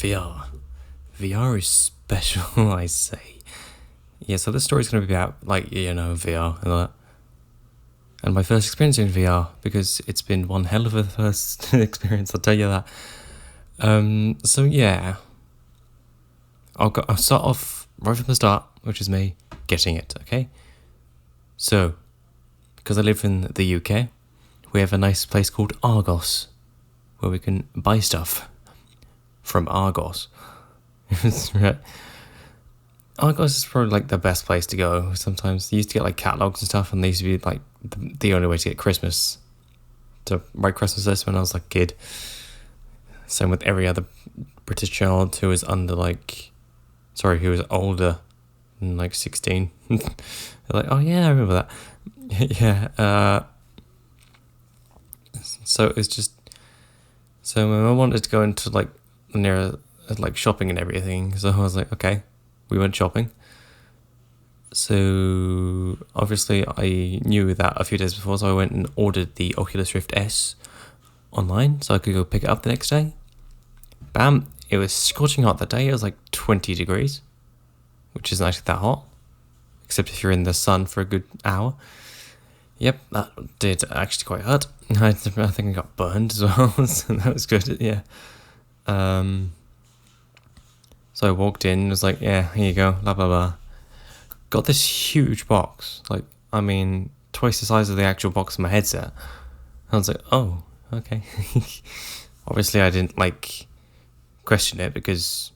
VR. VR is special, I say. Yeah, so this story's going to be about, VR and all that. And my first experience in VR, because it's been one hell of a first experience, I'll tell you that. So yeah, I'll start off right from the start, which is me getting it, okay? So, because I live in the UK, we have a nice place called Argos, where we can buy stuff from Argos. Argos is probably the best place to go. Sometimes you used to get catalogs and stuff, and they used to be the only way to get Christmas, to write Christmas lists when I was a kid. Same with every other British child who was who was older than 16. They're oh yeah, I remember that. Yeah. So it's just, so my mum wanted to go into near shopping and everything. So I was okay, we went shopping. So obviously I knew that a few days before, so I went and ordered the Oculus Rift S online so I could go pick it up the next day. Bam, it was scorching hot that day. It was 20 degrees, which isn't actually that hot, except if you're in the sun for a good hour. Yep, that did actually quite hurt. I think I got burned as well, so that was good, yeah. So I walked in, was yeah, here you go, blah, blah, blah. Got this huge box, twice the size of the actual box of my headset. I was oh, okay. Obviously I didn't, question it because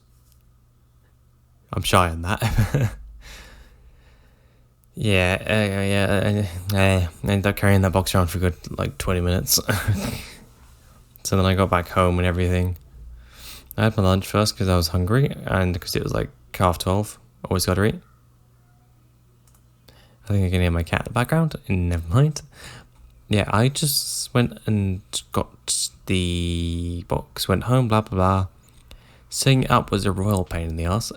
I'm shy on that. Yeah, I ended up carrying that box around for a good 20 minutes. So then I got back home and everything. I had my lunch first because I was hungry, and because it was 12:30. Always gotta eat. I think I can hear my cat in the background. Never mind. Yeah, I just went and got the box, went home, blah blah blah. Setting it up was a royal pain in the ass.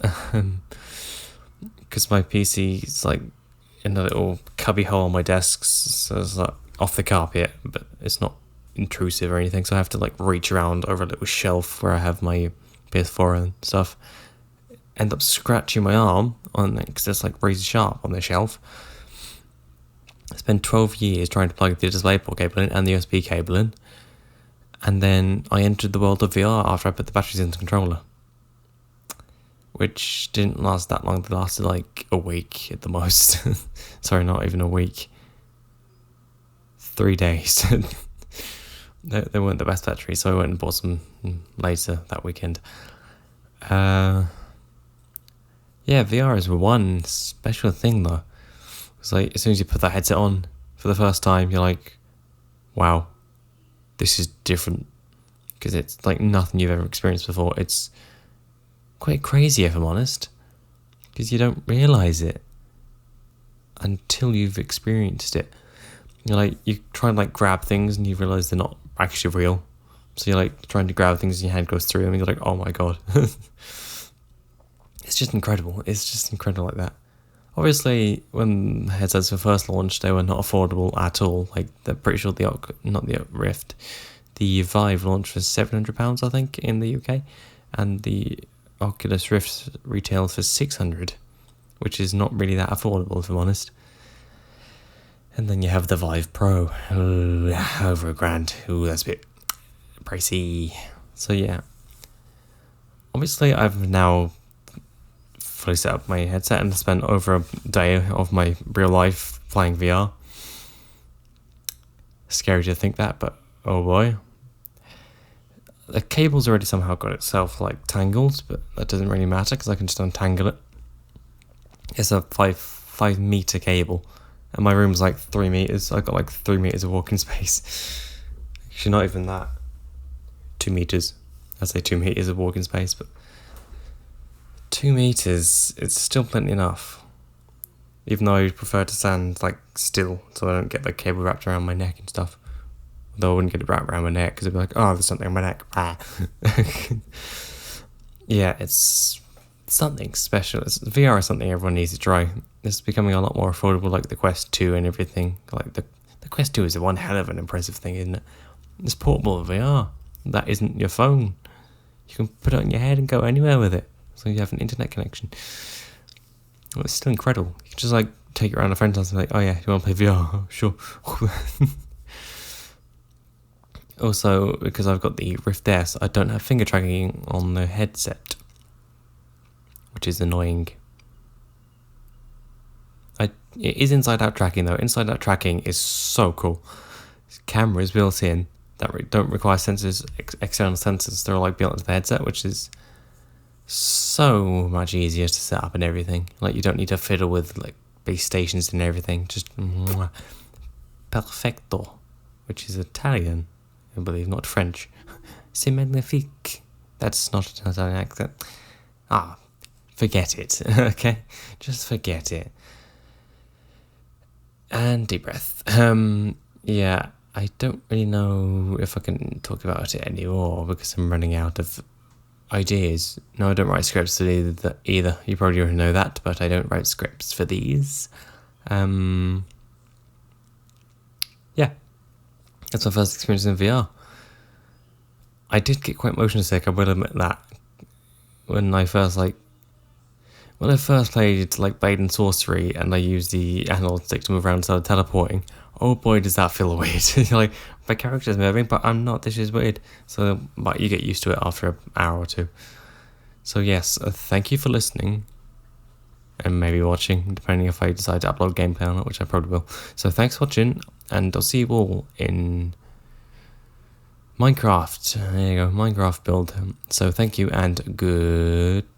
Because my PC is in a little cubby hole on my desk, so it's off the carpet, but it's not intrusive or anything, so I have to reach around over a little shelf where I have my PS4 and stuff. End up scratching my arm on it because it's razor sharp on the shelf. I spent 12 years trying to plug the DisplayPort cable in and the USB cable in, and then I entered the world of VR after I put the batteries into the controller, which didn't last that long. They lasted a week at the most. Sorry, not even a week. 3 days. They weren't the best batteries, so I went and bought some later that weekend. Yeah, VR is one special thing though. It's as soon as you put that headset on for the first time, you're wow, this is different. Because it's nothing you've ever experienced before. It's quite crazy, if I'm honest, because you don't realise it until you've experienced it. You're you try and grab things and you realise they're not actually real. So you're trying to grab things and your hand goes through them and you're oh my god. It's just incredible. It's just incredible like that. Obviously, when the headsets were first launched, they were not affordable at all. They're pretty sure not the Rift, the Vive launched for £700, I think, in the UK, and the Oculus Rift retails for £600, which is not really that affordable, if I'm honest. And then you have the Vive Pro, over £1,000. Ooh, that's a bit pricey. So yeah, obviously I've now fully set up my headset and spent over a day of my real life playing VR. Scary to think that, but oh boy. The cable's already somehow got itself tangled, but that doesn't really matter because I can just untangle it. It's a 5 meter cable, and my room's 3 meters. I've got 3 meters of walking space. Actually, not even that. 2 meters. I say 2 meters of walking space, but 2 meters, it's still plenty enough. Even though I prefer to stand still, so I don't get the cable wrapped around my neck and stuff. Though I wouldn't get it wrapped around my neck because it'd be oh, there's something on my neck. Yeah, it's something special. VR is something everyone needs to try. It's becoming a lot more affordable, the Quest 2 and everything. The Quest 2 is one hell of an impressive thing, isn't it? It's portable VR. That isn't your phone. You can put it on your head and go anywhere with it, as long as you have an internet connection. Well, it's still incredible. You can just like take it around a friend's house and be like, oh yeah, do you want to play VR? Oh, sure. Also, because I've got the Rift S, I don't have finger tracking on the headset, which is annoying. It is inside-out tracking though. Inside-out tracking is so cool. Cameras built in that don't require sensors, external sensors. They're like built into the headset, which is so much easier to set up and everything. Like you don't need to fiddle with like base stations and everything. Just perfecto, which is Italian, I believe, not French. C'est magnifique. That's not an Italian accent. Forget it. Okay, just forget it. And deep breath. Yeah, I don't really know if I can talk about it anymore because I'm running out of ideas. No, I don't write scripts for either. You probably already know that, but I don't write scripts for these. Yeah, that's my first experience in VR. I did get quite motion sick, I will admit that. When I first played like Blade and Sorcery and I used the analog stick to move around instead of teleporting, oh boy does that feel weird. You're like, my character's moving but I'm not, this is weird. But you get used to it after an hour or two. So yes, thank you for listening. And maybe watching, depending if I decide to upload gameplay or not, which I probably will. So thanks for watching, and I'll see you all in Minecraft. There you go, Minecraft build. So thank you and goodbye.